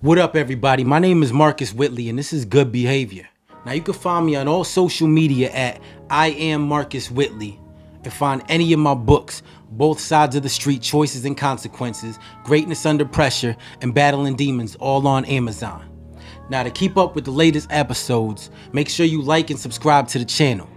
What up, everybody? My name is Marcus Whitley, and this is Good Behavior. Now, you can find me on all social media at I am Marcus Whitley, and find any of my books, Both Sides of the Street, Choices and Consequences, Greatness Under Pressure, and Battling Demons, all on Amazon. Now, to keep up with the latest episodes, make sure you like and subscribe to the channel.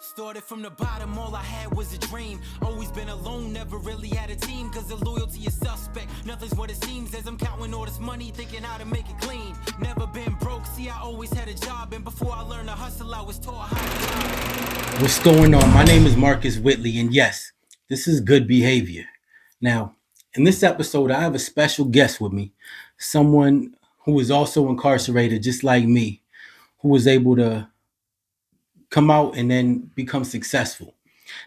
Started from the bottom, all I had was a dream. Always been alone, never really had a team. Cause the loyalty is suspect, nothing's what it seems. As I'm counting all this money, thinking how to make it clean. Never been broke, see I always had a job. And before I learned to hustle, I was taught how to job. What's going on? My name is Marcus Whitley, and yes, this is Good Behavior. Now, in this episode, I have a special guest with me, someone who is also incarcerated, just like me, who was able to come out and then become successful.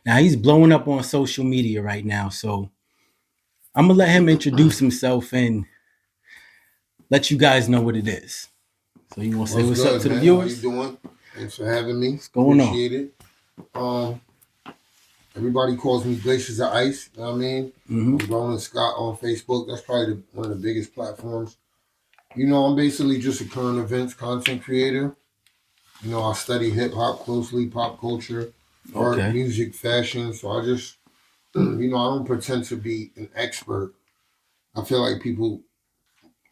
Now, he's blowing up on social media right now, so I'm gonna let him introduce himself and let you guys know what it is. So you want to say what's good, up to the man? viewers? How you doing? Thanks for having me. What's going on? Appreciate it. Everybody calls me Glayshahz of Ice. You know what I mean? I'm Roland Scott on Facebook. That's probably one of the biggest platforms. You know, I'm basically just a current events content creator. You know, I study hip hop closely, pop culture, art, Okay. music, fashion. So I just, you know, I don't pretend to be an expert. I feel like people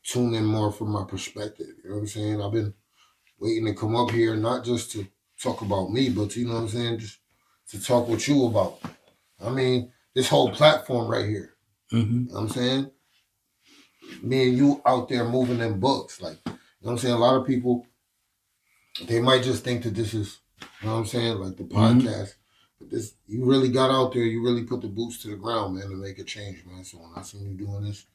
tune in more from my perspective. You know what I'm saying? I've been waiting to come up here, not just to talk about me, but you know what I'm saying, just to talk with you about. I mean, this whole platform right here. You know what I'm saying? Me and you out there moving them books. Like, you know what I'm saying? A lot of people, they might just think that this is, you know what I'm saying, like the podcast. But this, you really got out there, you really put the boots to the ground, man, to make a change, man. So when I seen you doing this,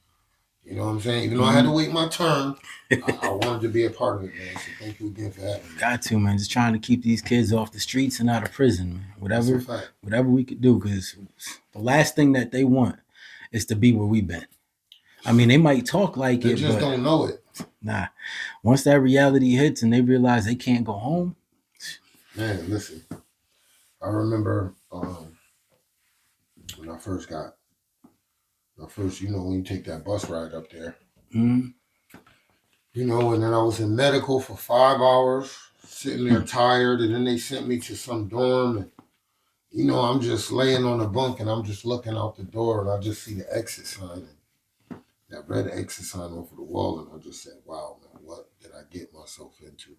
you know what I'm saying? Even though I had to wait my turn, I wanted to be a part of it, man. So thank you again for having me. Got to, man. Just trying to keep these kids off the streets and out of prison, man. Whatever we could do, because the last thing that they want is to be where we've been. I mean, they might talk like They it, just but don't know it. nah. Once that reality hits and they realize they can't go home. Man, listen. I remember when I first, you know, when you take that bus ride up there. You know, and then I was in medical for 5 hours, sitting there tired, and then they sent me to some dorm, and you know, I'm just laying on the bunk, and I'm just looking out the door, and I just see the exit sign, and that red exit sign over the wall, and I just said, "Wow, man, what did I get myself into?"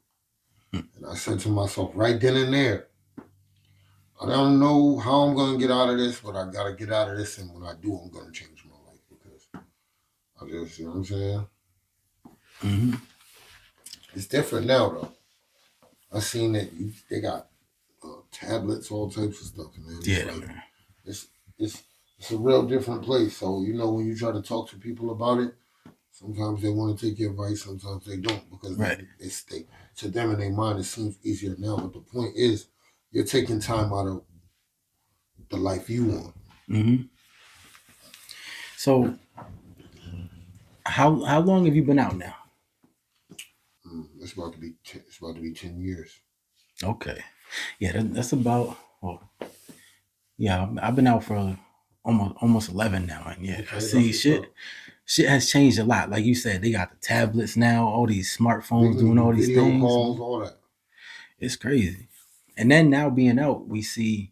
And I said to myself, right then and there, I don't know how I'm gonna get out of this, but I gotta get out of this, and when I do, I'm gonna change my life because I just, you know what I'm saying. It's different now, though. I seen that they got tablets, all types of stuff, man. It's Yeah, like, man. It's a real different place. So you know, when you try to talk to people about it, sometimes they want to take your advice, sometimes they don't, because they to them in their mind it seems easier now. But the point is, you're taking time out of the life you want. So, how long have you been out now? It's about to be 10 years. Okay, yeah, that's about. Well, yeah, I've been out for almost 11 now, and yeah, Okay, I see shit has changed a lot. Like you said, they got the tablets now, all these smartphones doing all these video things. calls, all that. It's crazy. And then now being out, we see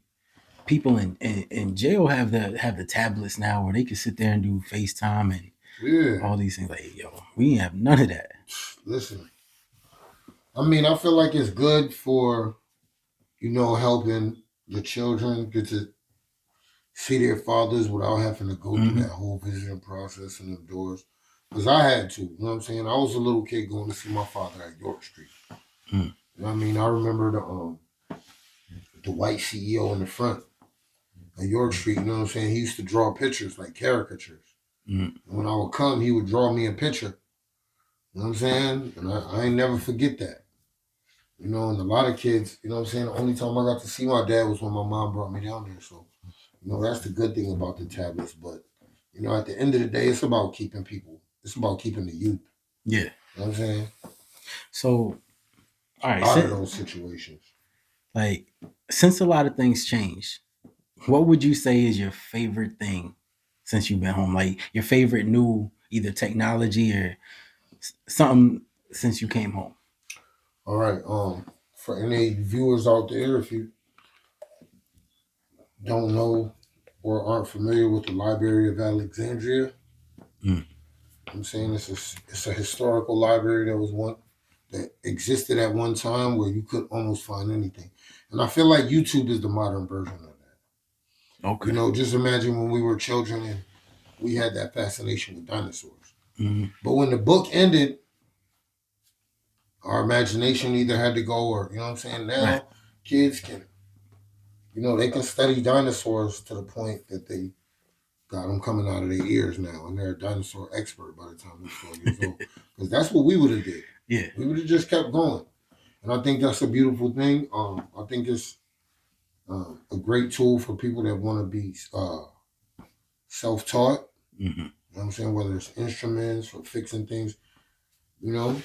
people in jail have the tablets now where they can sit there and do FaceTime and all these things. Like, yo, we ain't have none of that. Listen, I mean, I feel like it's good for, you know, helping the children get to see their fathers without having to go through that whole visiting process and the doors. Because I had to, you know what I'm saying? I was a little kid going to see my father at York Street. You know what I mean? I remember the white CEO in the front at York Street, you know what I'm saying? He used to draw pictures, like caricatures. And when I would come, he would draw me a picture. You know what I'm saying? And I ain't never forget that. You know, and a lot of kids, you know what I'm saying? The only time I got to see my dad was when my mom brought me down there. So, you know, that's the good thing about the tablets. But, you know, at the end of the day, it's about keeping people. It's about keeping the youth. Yeah. You know what I'm saying? So, all right. Out of those situations. Like, since a lot of things changed, what would you say is your favorite thing since you've been home? Like, your favorite new either technology or something since you came home. All right. For any viewers out there, if you don't know or aren't familiar with the Library of Alexandria, I'm saying it's a historical library that existed at one time where you could almost find anything. And I feel like YouTube is the modern version of that. Okay. You know, just imagine when we were children and we had that fascination with dinosaurs. But when the book ended, our imagination either had to go or, you know what I'm saying? Now kids can, they can study dinosaurs to the point that they got them coming out of their ears now, and they're a dinosaur expert by the time they're 12 years old. Because that's what we would have did. Yeah. We would have just kept going. And I think that's a beautiful thing. I think it's a great tool for people that want to be self-taught. You know what I'm saying? Whether it's instruments or fixing things, I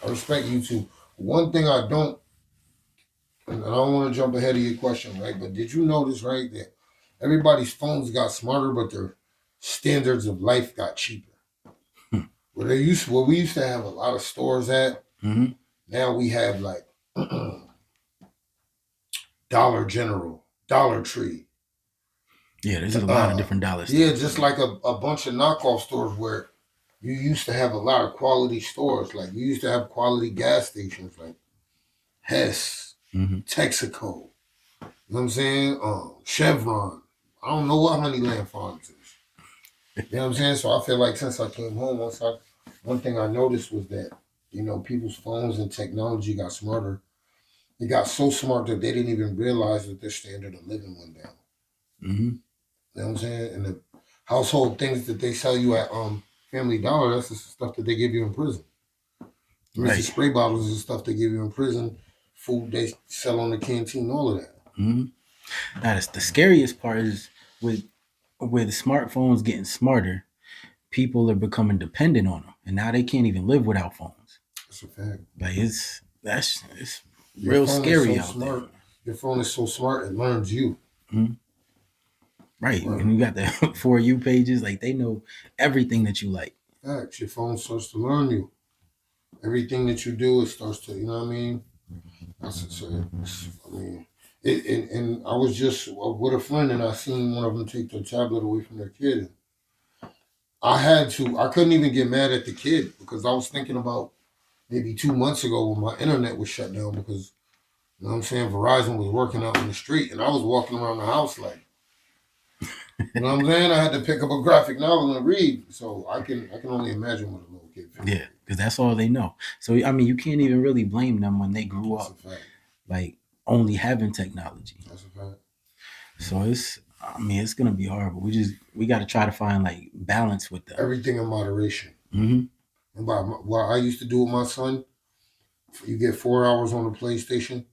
respect YouTube. One thing I don't, and I don't want to jump ahead of your question, right? But did you notice, right, that everybody's phones got smarter, but their standards of life got cheaper? Where we used to have a lot of stores at, now we have like Dollar General, Dollar Tree. Yeah, there's a lot of different dollar stores. Yeah, just like a bunch of knockoff stores where you used to have a lot of quality stores. Like you used to have quality gas stations like Hess, Texaco. You know what I'm saying? Chevron. I don't know how many Land Farms is. You know what I'm saying? So I feel like since I came home, one thing I noticed was that, people's phones and technology got smarter. It got so smart that they didn't even realize that their standard of living went down. You know what I'm saying? And the household things that they sell you at Family Dollar, that's the stuff that they give you in prison. Mr. Spray bottles is the stuff they give you in prison. Food they sell on the canteen, all of that. Now, the scariest part is with smartphones getting smarter, people are becoming dependent on them, and now they can't even live without phones. That's a fact. Like it's real scary out there. Your phone is so smart, it learns you. Right. And you got the For You pages, like they know everything that you like. Facts. Your phone starts to learn you. Everything that you do, it starts to, you know what I mean? And I was just with a friend and I seen one of them take their tablet away from their kid. I couldn't even get mad at the kid because I was thinking about maybe 2 months ago when my internet was shut down because, you know what I'm saying, Verizon was working out in the street and I was walking around the house like, you know what I'm saying? I had to pick up a graphic novel and read. So I can only imagine what a little kid feels. Yeah, because that's all they know. So, I mean, you can't even really blame them when they grew up, like, only having technology. That's a fact. So it's going to be horrible. We got to try to find, like, balance with that. Everything in moderation. And what I used to do with my son, you get 4 hours on the PlayStation.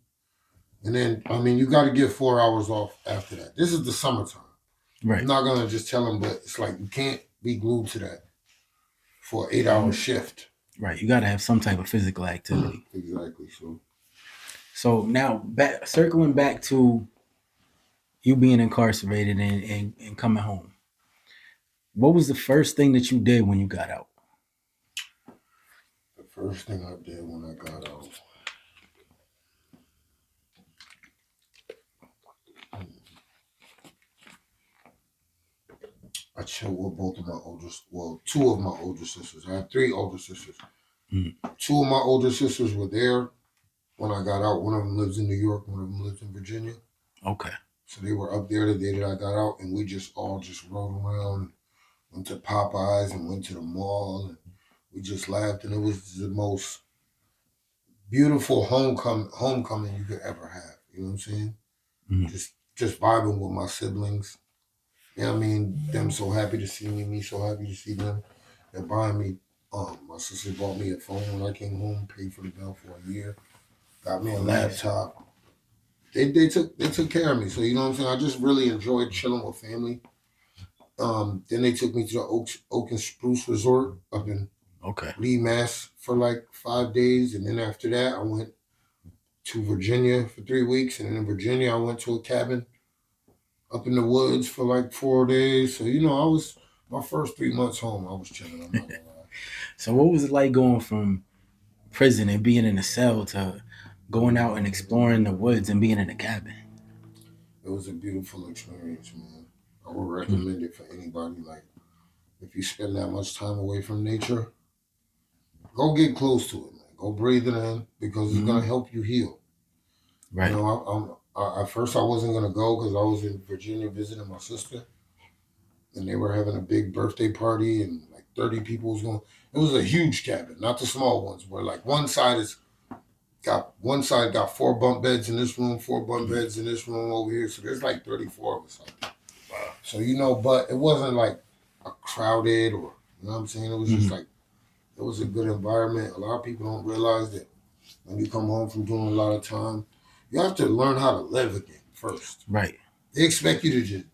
And then, you got to get 4 hours off after that. This is the summertime. Right. I'm not going to just tell him, but it's like you can't be glued to that for an 8-hour shift. Right. You got to have some type of physical activity. Exactly. So now, circling back to you being incarcerated and coming home, what was the first thing that you did when you got out? The first thing I did when I got out. I chilled with two of my older sisters. I had 3 older sisters. 2 of my older sisters were there when I got out. One of them lives in New York. One of them lives in Virginia. Okay. So they were up there the day that I got out, and we just all rolled around, went to Popeyes and went to the mall, and we just laughed, and it was the most beautiful homecoming you could ever have. You know what I'm saying? Just vibing with my siblings. You know what I mean? Them so happy to see me so happy to see them. They're buying me, my sister bought me a phone when I came home, paid for the bill for a year, got me a laptop. They took care of me. So, you know what I'm saying? I just really enjoyed chilling with family. Then they took me to the Oak and Spruce Resort up in Lee, Mass for like 5 days. And then after that, I went to Virginia for 3 weeks. And then in Virginia, I went to a cabin up in the woods for like 4 days. So, I was, my first 3 months home, I was chilling. I'm not gonna lie. So what was it like going from prison and being in a cell to going out and exploring the woods and being in a cabin? It was a beautiful experience, man. I would Mm, recommend it for anybody. Like, if you spend that much time away from nature, go get close to it, man. Go breathe it in because it's gonna mm-hmm. help you heal. You Right. know, at first I wasn't gonna go because I was in Virginia visiting my sister, and they were having a big birthday party, and like 30 people was going. It was a huge cabin, not the small ones, where like one side got four bunk beds in this room, four bunk Mm, beds in this room over here. So there's like 34 of us. wow. So but it wasn't like a crowded or you know what I'm saying. It was just Mm-hmm. like it was a good environment. A lot of people don't realize that when you come home from doing a lot of time, you have to learn how to live again first. Right. They expect you to just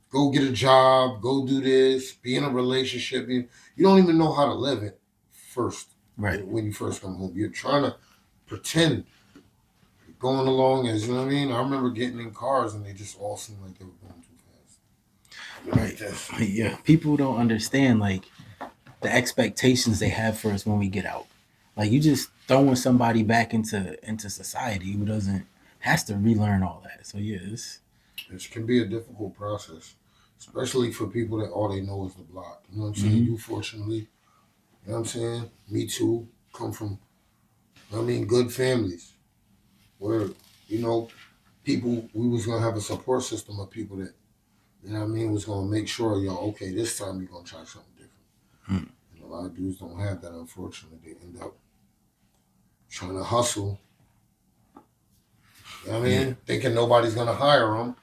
go get a job, go do this, be in a relationship. You don't even know how to live it first Right. when you first come home. You're trying to pretend going along as you know what I mean. I remember getting in cars and they just all seemed like they were going too fast. I'd be like Right. this. Yeah. People don't understand like the expectations they have for us when we get out. Like you just throwing somebody back into society who doesn't has to relearn all that. So yeah, It can be a difficult process, especially for people that all they know is the block. You know what I'm saying? mm-hmm. You fortunately, you know what I'm saying? Me too. Come from, I mean, good families where, you know, people, we was going to have a support system of people that, you know what I mean, was going to make sure, yo, okay, this time you're going to try something different. Mm, And a lot of dudes don't have that, unfortunately. They end up trying to hustle, you know what I yeah. mean? Thinking nobody's going to hire them,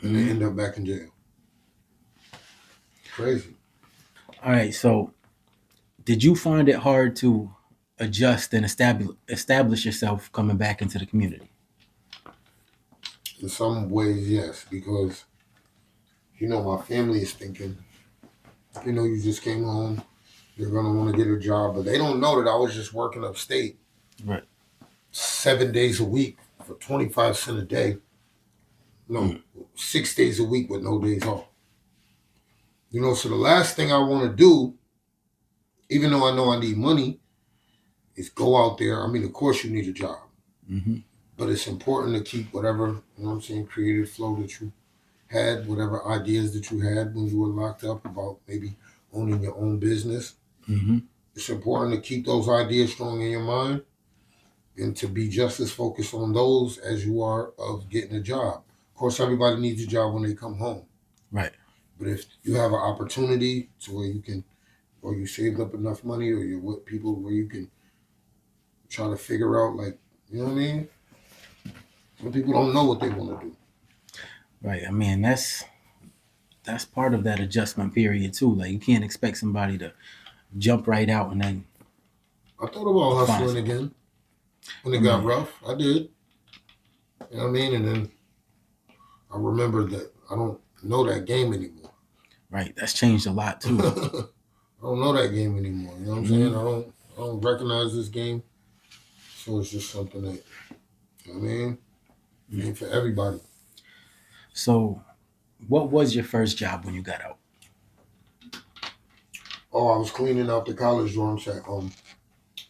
and they Mm-hmm. end up back in jail. Crazy. All right. So did you find it hard to adjust and establish yourself coming back into the community? In some ways, yes, because my family is thinking, you just came home, you're gonna want to get a job, but they don't know that I was just working upstate Right. 7 days a week for 25 cents a day. No, Mm, 6 days a week with no days off. So the last thing I want to do, even though I know I need money, is go out there. I mean, of course you need a job, mm-hmm. but it's important to keep whatever, creative flow that you had, whatever ideas that you had when you were locked up about maybe owning your own business. Mm-hmm. It's important to keep those ideas strong in your mind and to be just as focused on those as you are of getting a job. Of course, everybody needs a job when they come home. Right. But if you have an opportunity to where you can, or you saved up enough money, or you're with people where you can try to figure out, like, you know what I mean? Some people don't know what they want to do. Right. I mean, that's part of that adjustment period too. Like you can't expect somebody to jump right out and then I thought about find hustling something. again when it I got mean, rough. I did. You know what I mean? And then I remembered that I don't know that game anymore. right. That's changed a lot too. I don't know that game anymore. You know what I'm saying? Mm-hmm. I don't recognize this game. So it's just something that I mean, it ain't for everybody. So, what was your first job when you got out? Oh, I was cleaning out the college dorms at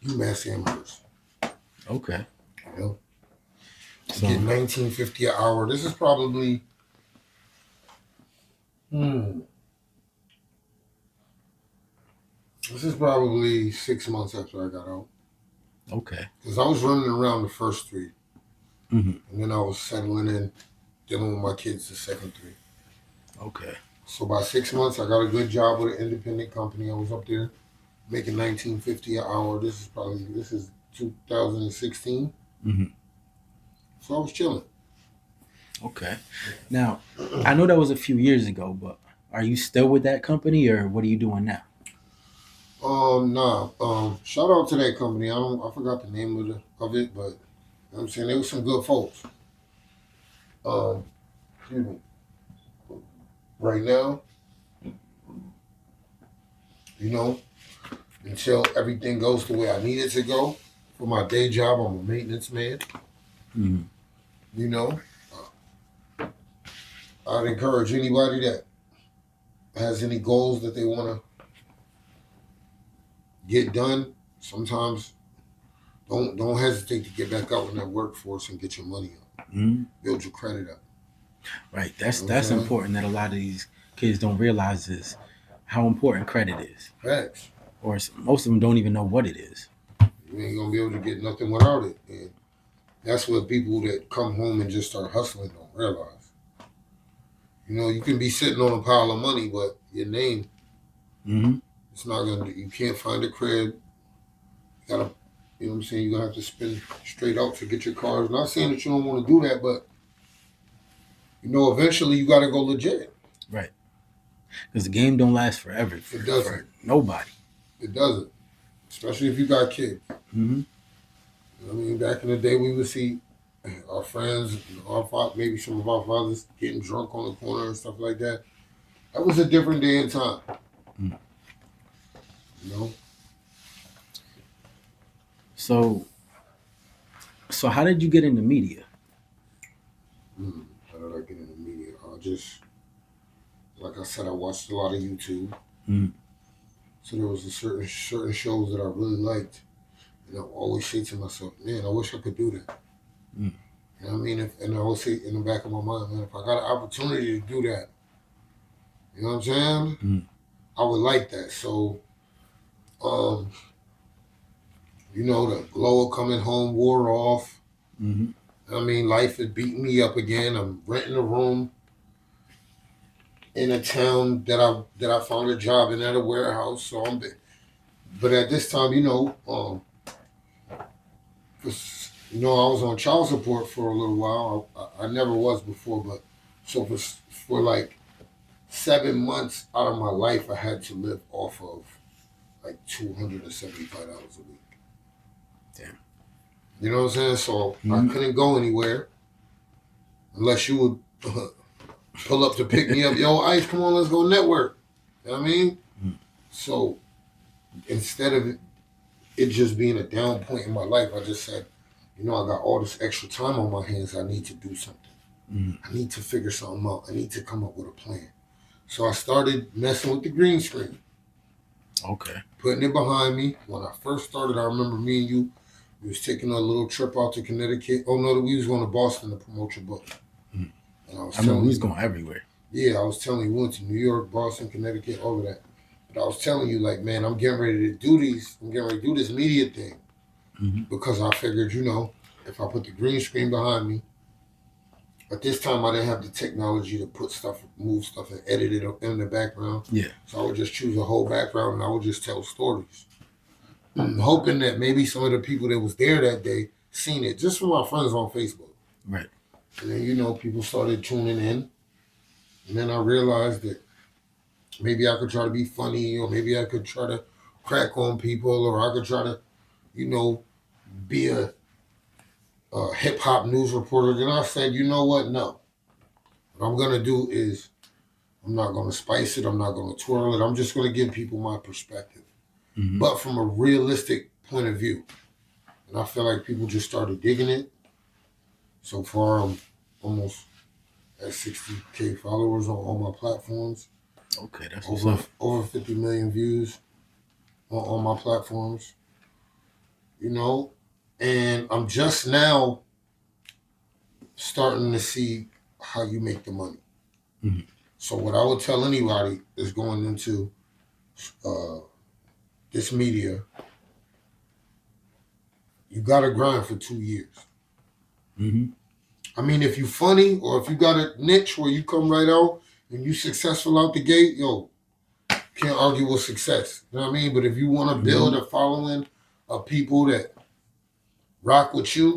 UMass Amherst. Okay. You know, So, getting 19.50 an hour. This is probably hmm, this is probably 6 months after I got out. okay. Because I was running around the first three, Mm-hmm. and then I was settling in, dealing with my kids the second three. Okay. So by 6 months, I got a good job with an independent company. I was up there making 19.50 an hour. This is 2016. Mm-hmm. So I was chilling. Okay. Now, I know that was a few years ago, but are you still with that company, or what are you doing now? Nah. Shout out to that company. I forgot the name of it, but you know what I'm saying, they were some good folks. Um, excuse me. Right now, you know, until everything goes the way I need it to go for my day job, I'm a maintenance man. Mm-hmm. You know, I'd encourage anybody that has any goals that they want to, get done, sometimes don't hesitate to get back out in that workforce and get your money up, Mm-hmm. build your credit up. Right. You know what I'm That's saying? important that a lot of these kids don't realize is how important credit is, Facts. or most of them don't even know what it is. You ain't gonna be able to get nothing without it. And that's what people that come home and just start hustling don't realize. You know, you can be sitting on a pile of money, but your name, Mm-hmm. it's not gonna. You can't find a crib. You gotta, you know what I'm saying. You're gonna have to spend straight out to get your cars. Not saying that you don't want to do that, but you know, eventually you gotta go legit. Right. Because the game don't last forever It for doesn't. nobody. It doesn't. Especially if you got kids. Mm-hmm. I mean, back in the day, we would see our friends, maybe some of our fathers getting drunk on the corner and stuff like that. That was a different day and time. Mm. You know. So how did you get into media? How did I get into media? I just, like I said, I watched a lot of YouTube. Mm. So there was a certain shows that I really liked, and I always say to myself, man, I wish I could do that. Mm. You know what I mean? And I always say in the back of my mind, man, if I got an opportunity to do that, you know what I'm saying? Mm. I would like that. So, um, you know, the glow of coming home wore off. Mm-hmm. I mean, life is beating me up again. I'm renting a room in a town that I found a job in at a warehouse. So but at this time, you know, 'cause, you know, I was on child support for a little while. I never was before, but so for like 7 months out of my life, I had to live off of like $275 a week. Damn. You know what I'm saying? So I Mm-hmm. couldn't go anywhere unless you would pull up to pick me up. Yo, Ice, come on, let's go network. You know what I mean? Mm. So instead of it just being a down point in my life, I just said, you know, I got all this extra time on my hands. I need to do something. Mm. I need to figure something out. I need to come up with a plan. So I started messing with the green screen, Okay. putting it behind me. When I first started, I remember me and you, we was taking a little trip out to Connecticut. Oh no, we was going to Boston to promote your book. Mm. And I was I remember telling we was you, going everywhere. yeah, I was telling you, we went to New York, Boston, Connecticut, all of that. But I was telling you, like, man, I'm getting ready to do these. I'm getting ready to do this media thing Mm-hmm. because I figured, you know, if I put the green screen behind me, at this time I didn't have the technology to put stuff, move stuff, and edit it in the background. Yeah. So I would just choose a whole background and I would just tell stories, hoping that maybe some of the people that was there that day seen it, just from my friends on Facebook. Right. And then, you know, people started tuning in. And then I realized that maybe I could try to be funny, or maybe I could try to crack on people, or I could try to, you know, be a hip hop news reporter. Then I said, you know what? No. What I'm going to do is I'm not going to spice it. I'm not going to twirl it. I'm just going to give people my perspective, Mm-hmm. but from a realistic point of view. And I feel like people just started digging it. So far, I'm almost at 60K followers on all my platforms. Okay, that's what's up. Over 50 million views on my platforms. You know, and I'm just now starting to see how you make the money. Mm-hmm. So what I would tell anybody is going into this media, you got to grind for 2 years. Mm-hmm. I mean, if you funny or if you got a niche where you come right out and you successful out the gate, yo, can't argue with success. You know what I mean? But if you want to build a following of people that rock with you, you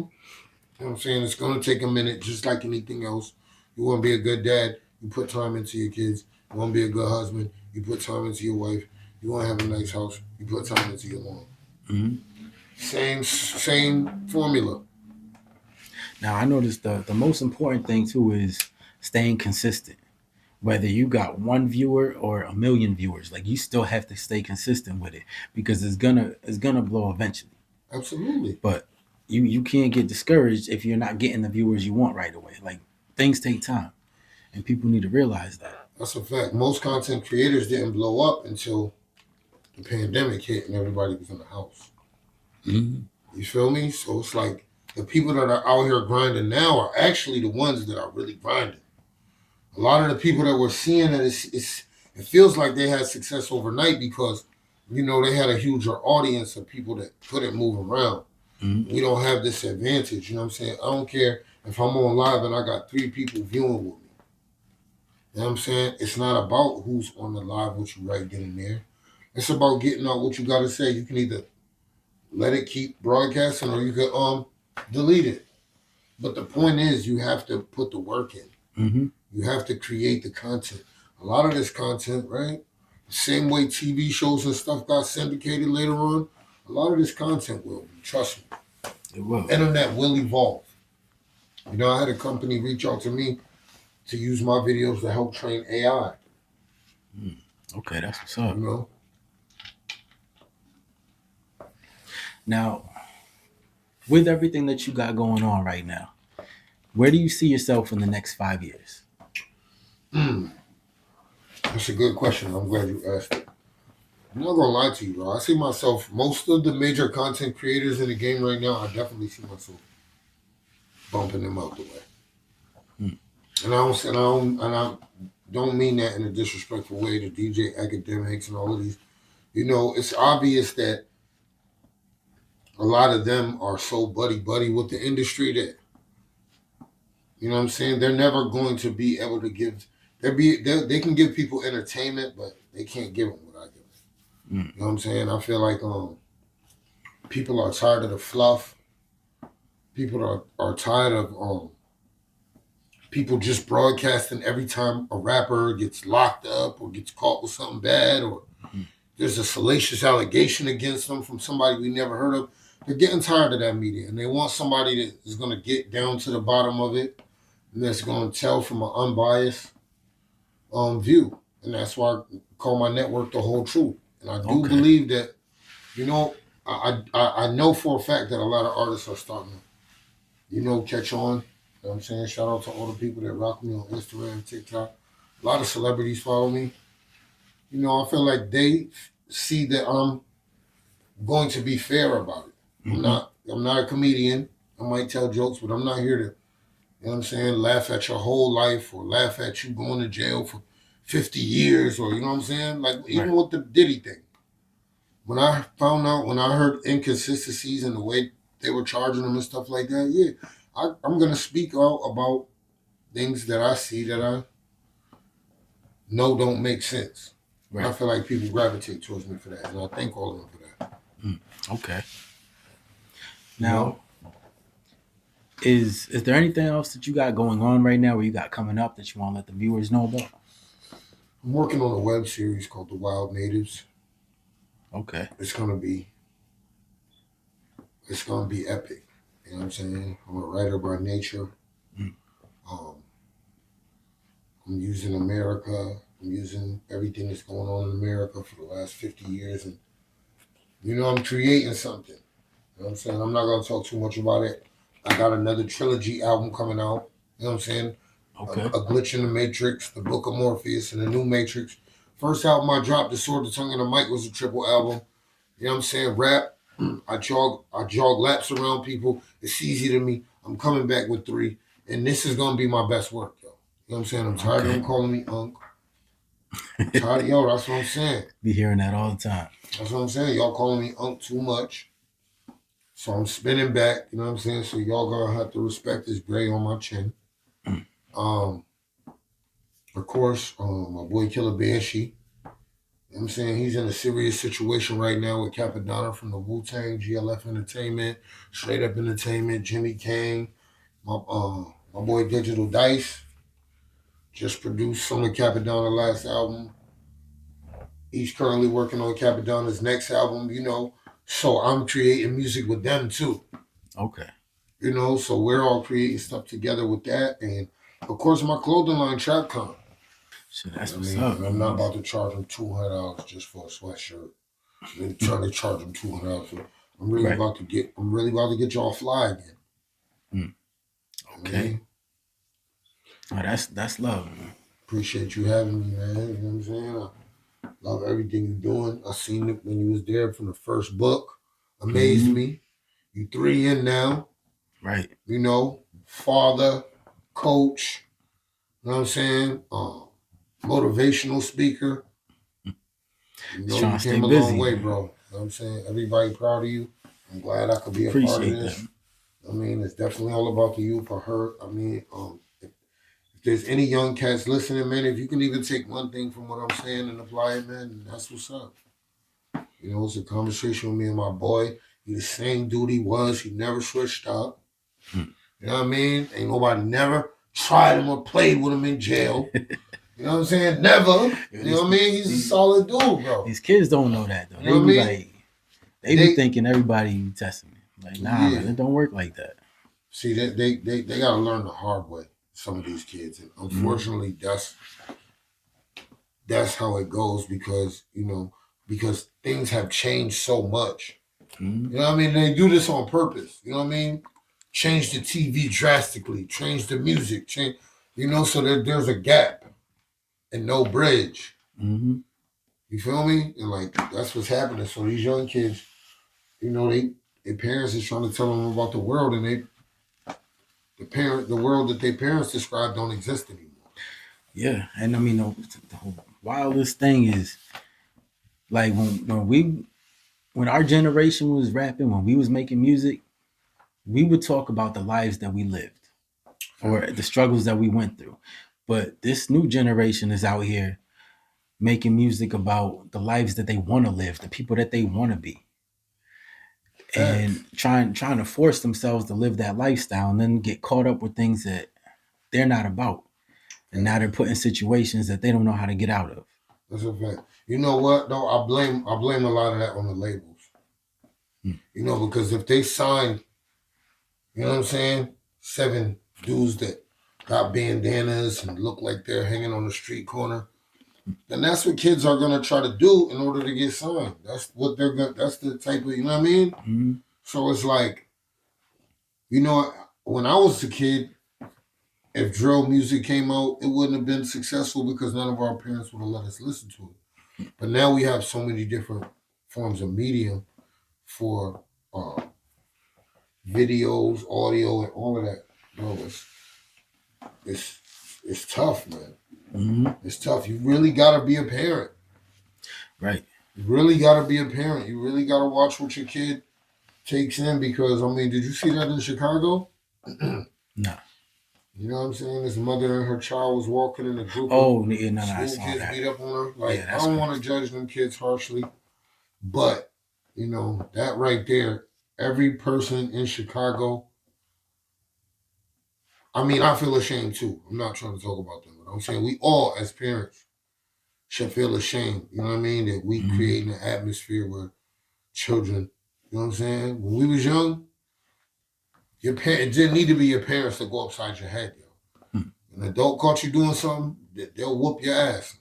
know what I'm saying? It's going to take a minute, just like anything else. You want to be a good dad, you put time into your kids. You want to be a good husband, you put time into your wife. You want to have a nice house, you put time into your mom. Mm-hmm. Same formula. Now I noticed the most important thing too is staying consistent. Whether you got one viewer or a million viewers, like you still have to stay consistent with it because it's gonna blow eventually. Absolutely. But you can't get discouraged if you're not getting the viewers you want right away. Like things take time, and people need to realize that. That's a fact. Most content creators didn't blow up until the pandemic hit and everybody was in the house. Mm-hmm. You feel me? So it's like the people that are out here grinding now are actually the ones that are really grinding. A lot of the people that we're seeing that it feels like they had success overnight because they had a huger audience of people that couldn't move around. Mm-hmm. We don't have this advantage. You know what I'm saying? I don't care if I'm on live and I got 3 people viewing with me. You know what I'm saying? It's not about who's on the live with you right then and there. It's about getting out what you got to say. You can either let it keep broadcasting or you can delete it. But the point is, you have to put the work in. Mm-hmm. You have to create the content. A lot of this content, right? The same way TV shows and stuff got syndicated later on, a lot of this content will be. Trust me. It will. Internet will evolve. I had a company reach out to me to use my videos to help train AI. Okay, that's what's up. Now, with everything that you got going on right now, where do you see yourself in the next 5 years? That's a good question. I'm glad you asked it. I'm not gonna lie to you, bro. I see myself. Most of the major content creators in the game right now, I definitely see myself bumping them out the way. And I don't mean that in a disrespectful way to DJ Academics and all of these. It's obvious that a lot of them are so buddy with the industry that you know what I'm saying. They're never going to be able to give. They can give people entertainment, but they can't give them what I give them. You know what I'm saying? I feel like people are tired of the fluff. People are tired of people just broadcasting every time a rapper gets locked up or gets caught with something bad or there's a salacious allegation against them from somebody we never heard of. They're getting tired of that media and they want somebody that is going to get down to the bottom of it and that's going to tell from an unbiased view. And that's why I call my network The Whole Truth. And I do believe that, I know for a fact that a lot of artists are starting to, catch on. You know what I'm saying? Shout out to all the people that rock me on Instagram, TikTok. A lot of celebrities follow me. I feel like they see that I'm going to be fair about it. I'm not a comedian. I might tell jokes, but I'm not here to, you know what I'm saying, laugh at your whole life or laugh at you going to jail for 50 years or, you know what I'm saying? Like, even with the Diddy thing. When I heard inconsistencies in the way they were charging him and stuff like that, yeah, I'm going to speak out about things that I see that I know don't make sense. Right. I feel like people gravitate towards me for that, and I thank all of them for that. Okay. Now, is there anything else that you got going on right now or you got coming up that you want to let the viewers know about? I'm working on a web series called The Wild Natives. Okay. It's gonna be epic. You know what I'm saying? I'm a writer by nature. I'm using America. I'm using everything that's going on in America for the last 50 years. And, I'm creating something. You know what I'm saying? I'm not going to talk too much about it. I got another trilogy album coming out. You know what I'm saying? Okay. A Glitch in the Matrix, The Book of Morpheus, and The New Matrix. First album I dropped, The Sword, the Tongue, and the Mic, was a triple album. You know what I'm saying? Rap. I jog laps around people. It's easy to me. I'm coming back with 3. And this is going to be my best work, yo. You know what I'm saying? I'm tired of them calling me Unc. That's what I'm saying. Be hearing that all the time. That's what I'm saying. Y'all calling me Unc too much. So I'm spinning back, you know what I'm saying? So y'all gonna have to respect this gray on my chin. Of course, my boy Killer Banshee. You know what I'm saying? He's in a serious situation right now with Capadonna from the Wu-Tang, GLF Entertainment, Straight Up Entertainment, Jimmy Kang, my boy Digital Dice. Just produced some of Capadonna's last album. He's currently working on Capadonna's next album, So I'm creating music with them too. Okay. So we're all creating stuff together with that. And of course, my clothing line, TrapCon. So that's what's up. I'm not about to charge them $200 just for a sweatshirt. I'm trying to charge them $200. I'm really about to get y'all fly again. Okay. Oh, that's love, man. Appreciate you having me, man. You know what I'm saying? Love everything you're doing. I seen it when you was there from the first book. Amazed me. You 3 in now. Right. You know, father, coach. You know what I'm saying? Motivational speaker. You know, Trying you to stay came a busy. long way, bro. You know what I'm saying? Everybody proud of you. I'm glad I could be a part of Appreciate this. that. I mean, it's definitely all about the youth. I heard. I mean, if there's any young cats listening, man, if you can even take one thing from what I'm saying and apply it, man, that's what's up. You know, it's a conversation with me and my boy. He the same dude he was. He never switched up. You know what I mean? Ain't nobody never tried him or played with him in jail. You know what I'm saying? Never. You know what I mean? He's a solid dude, bro. These kids don't know that though. You know They what I be mean? like, they be thinking everybody be testing me. Like, nah, Yeah. man, it don't work like that. See, they gotta learn the hard way. Some of these kids, and unfortunately, that's how it goes because because things have changed so much. You know what I mean? They do this on purpose. You know what I mean? Change the TV drastically, change the music, change. So there's a gap and no bridge. You feel me? And like that's what's happening. So these young kids, their parents is trying to tell them about the world, and the world that their parents describe don't exist anymore. Yeah, and I mean the wildest thing is like when our generation was rapping, when we was making music, we would talk about the lives that we lived or the struggles that we went through. But this new generation is out here making music about the lives that they want to live, the people that they want to be, and trying to force themselves to live that lifestyle, and then get caught up with things that they're not about, and now they're put in situations that they don't know how to get out of. That's a fact. You know what though? I blame a lot of that on the labels. Because if they signed, you know what I'm saying, 7 dudes that got bandanas and look like they're hanging on the street corner, then that's what kids are gonna try to do in order to get signed. That's what they're gonna. That's the type of, you know what I mean. So it's like, when I was a kid, if drill music came out, it wouldn't have been successful because none of our parents would have let us listen to it. But now we have so many different forms of media for videos, audio, and all of that. Bro, it's tough, man. It's tough. You really gotta be a parent. Right. You really gotta be a parent. You really gotta watch what your kid takes in because did you see that in Chicago? No. You know what I'm saying? This mother and her child was walking in a group of school kids beat up on her. Like, I don't want to judge them kids harshly, but that right there, every person in Chicago. I mean, I feel ashamed too. I'm not trying to talk about them, but I'm saying we all, as parents, should feel ashamed. You know what I mean? That we create an atmosphere where children, you know what I'm saying? When we was young, it didn't need to be your parents to go upside your head, yo. An adult caught you doing something, they'll whoop your ass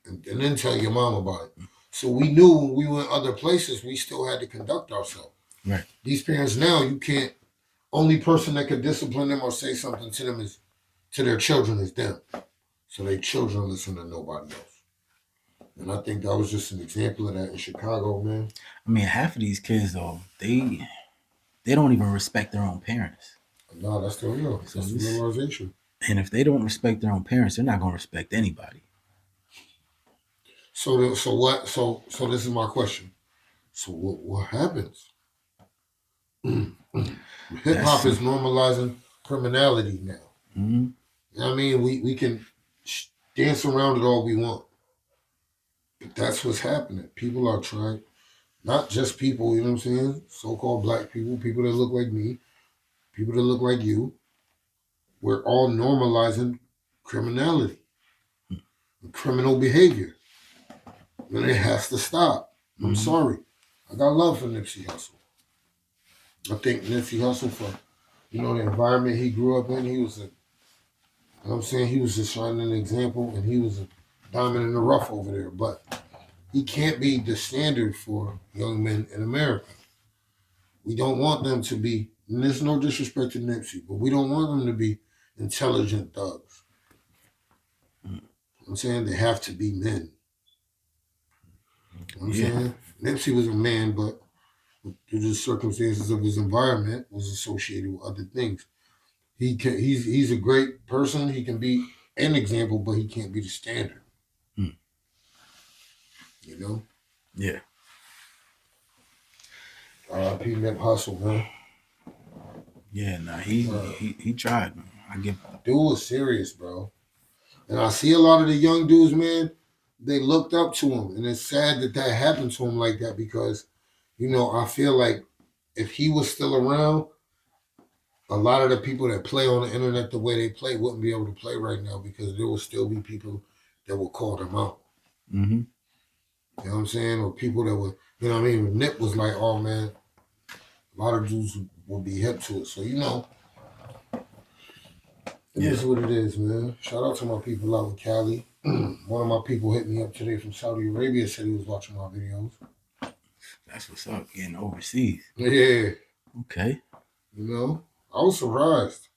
and then tell your mom about it. So we knew when we went other places, we still had to conduct ourselves. Right. These parents now, you can't. Only person that could discipline them or say something to them to their children is them. So their children listen to nobody else. And I think that was just an example of that in Chicago, man. I mean, half of these kids though, they don't even respect their own parents. No, that's the real. That's the realization. And if they don't respect their own parents, they're not going to respect anybody. So this is my question. So what happens? Hip hop is normalizing criminality now. You know what I mean? We can dance around it all we want. But that's what's happening. People are trying, not just people, you know what I'm saying? So-called black people, people that look like me, people that look like you. We're all normalizing criminality, criminal behavior. And it has to stop. I'm sorry. I got love for Nipsey Hussle. I think Nipsey Hussle, for the environment he grew up in, he was he was just shining an example, and he was a diamond in the rough over there. But he can't be the standard for young men in America. We don't want them to be, and there's no disrespect to Nipsey, but we don't want them to be intelligent thugs. I'm saying they have to be men. You know what I'm saying? Nipsey was a man, but due to the circumstances of his environment, was associated with other things. He's a great person. He can be an example, but he can't be the standard. Mm. You know? Yeah. R.I.P. Nip Hustle, man. Yeah, nah, he tried, man. I give Dude was serious, bro. And I see a lot of the young dudes, man, they looked up to him. And it's sad that that happened to him like that because, I feel like if he was still around, a lot of the people that play on the internet the way they play wouldn't be able to play right now because there will still be people that will call them out. Mm-hmm. You know what I'm saying? Or people that would, you know what I mean? Nip was like, oh, man, a lot of dudes will be hip to it. So, it is what it is, man. Shout out to my people out in Cali. One of my people hit me up today from Saudi Arabia, said he was watching my videos. That's what's up, getting overseas. Yeah. Okay. I was surprised.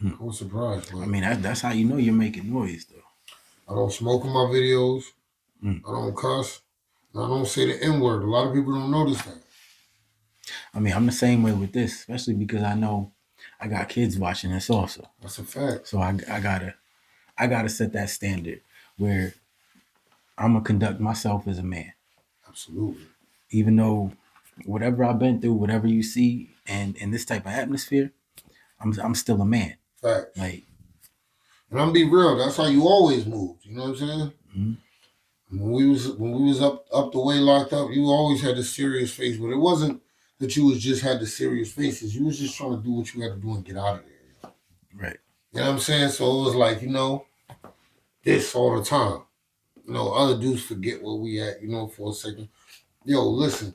I was surprised. But I mean, that's how you know you're making noise, though. I don't smoke in my videos. Mm. I don't cuss. And I don't say the N word. A lot of people don't notice that. I mean, I'm the same way with this, especially because I know I got kids watching this also. That's a fact. So I gotta set that standard where I'm gonna conduct myself as a man. Absolutely. Even though whatever I've been through, whatever you see, and in this type of atmosphere, I'm still a man. Fact. Like, and I'm gonna be real. That's how you always moved. You know what I'm saying? Mm-hmm. When we was up the way locked up, you always had a serious face, but it wasn't that you was just had the serious faces. You was just trying to do what you had to do and get out of there. Right. You know what I'm saying? So it was like, this all the time. Other dudes forget where we at, for a second. Yo, listen,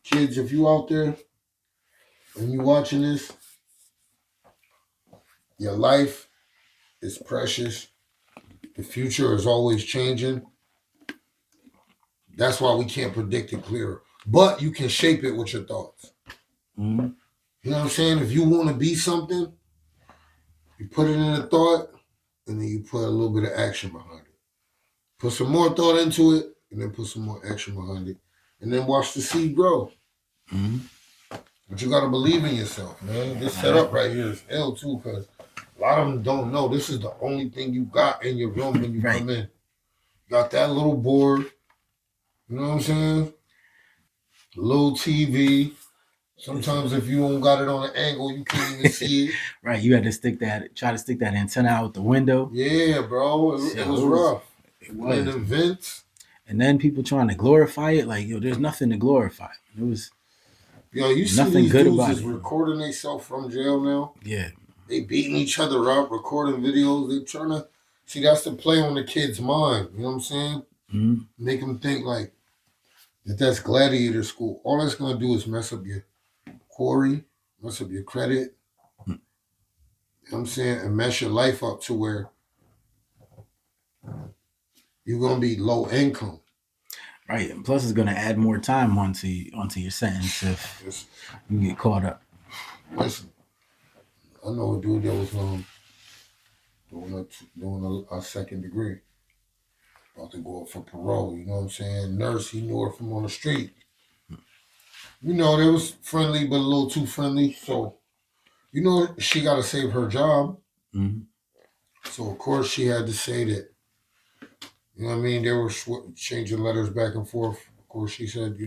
kids, if you out there and you watching this, your life is precious. The future is always changing. That's why we can't predict it clearer. But you can shape it with your thoughts. Mm-hmm. You know what I'm saying? If you want to be something, you put it in a thought, and then you put a little bit of action behind it. Put some more thought into it, and then put some more action behind it. And then watch the seed grow. Mm-hmm. But you got to believe in yourself, man. This setup right here is ill, too, because a lot of them don't know this is the only thing you got in your room when you come in. Got that little board. You know what I'm saying? A little TV. Sometimes if you don't got it on an angle, you can't even see it. Right. You had to try to stick that antenna out the window. Yeah, bro. It was rough. It was. And the vents. And then people trying to glorify it. Like, there's nothing to glorify. It was you see nothing these good dudes about is it. recording themselves from jail now. Yeah. They beating each other up, recording videos. They trying to see that's the play on the kid's mind. You know what I'm saying? Mm-hmm. Make them think like that's gladiator school. All that's gonna do is mess up your quarry, mess up your credit. You know what I'm saying? And mess your life up to where you're gonna be low income. Right. And plus it's gonna add more time onto your sentence if you get caught up. Listen, I know a dude that was doing a second degree. About to go up for parole, you know what I'm saying? Nurse, he knew her from on the street. They was friendly, but a little too friendly. So, she got to save her job. Mm-hmm. So, of course, she had to say that, you know what I mean? They were changing letters back and forth. Of course, she said,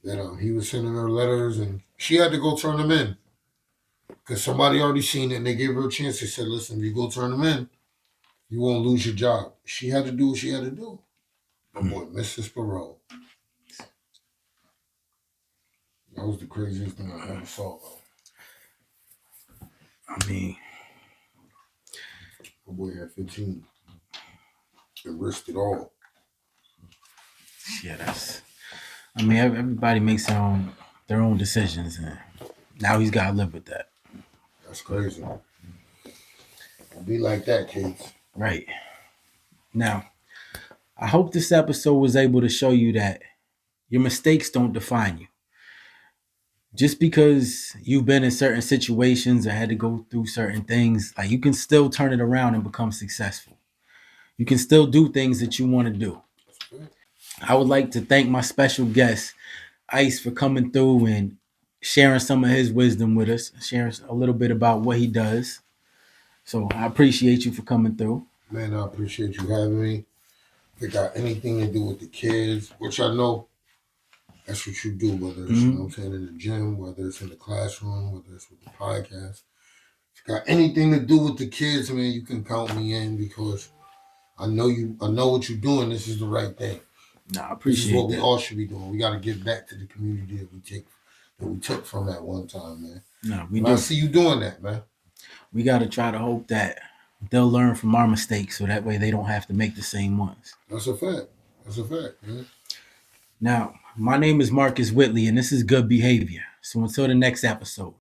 that he was sending her letters and she had to go turn them in. Because somebody already seen it and they gave her a chance. They said, listen, if you go turn them in, you won't lose your job. She had to do what she had to do. My boy, Mrs. Parole. That was the craziest thing I ever saw, bro. I mean, my boy had 15 and risked it all. Yeah, everybody makes their own decisions, and now he's got to live with that. That's crazy. It'll be like that, kids. Right. Now, I hope this episode was able to show you that your mistakes don't define you. Just because you've been in certain situations or had to go through certain things, like, you can still turn it around and become successful. You can still do things that you want to do. I would like to thank my special guest, Ice, for coming through and sharing some of his wisdom with us, sharing a little bit about what he does. So I appreciate you for coming through. Man, I appreciate you having me. If it got anything to do with the kids, which I know that's what you do, whether it's, you know what I'm saying, in the gym, whether it's in the classroom, whether it's with the podcast. If it got anything to do with the kids, man, you can count me in because I know what you're doing. This is the right thing. No, I This is appreciate what we that. all should be doing. We got to give back to the community that we took from that one time, man. No, we And do. I see you doing that, man. We got to try to hope that they'll learn from our mistakes so that way they don't have to make the same ones. That's a fact. That's a fact, man. Now, my name is Marcus Whitley, and this is Good Behavior. So until the next episode.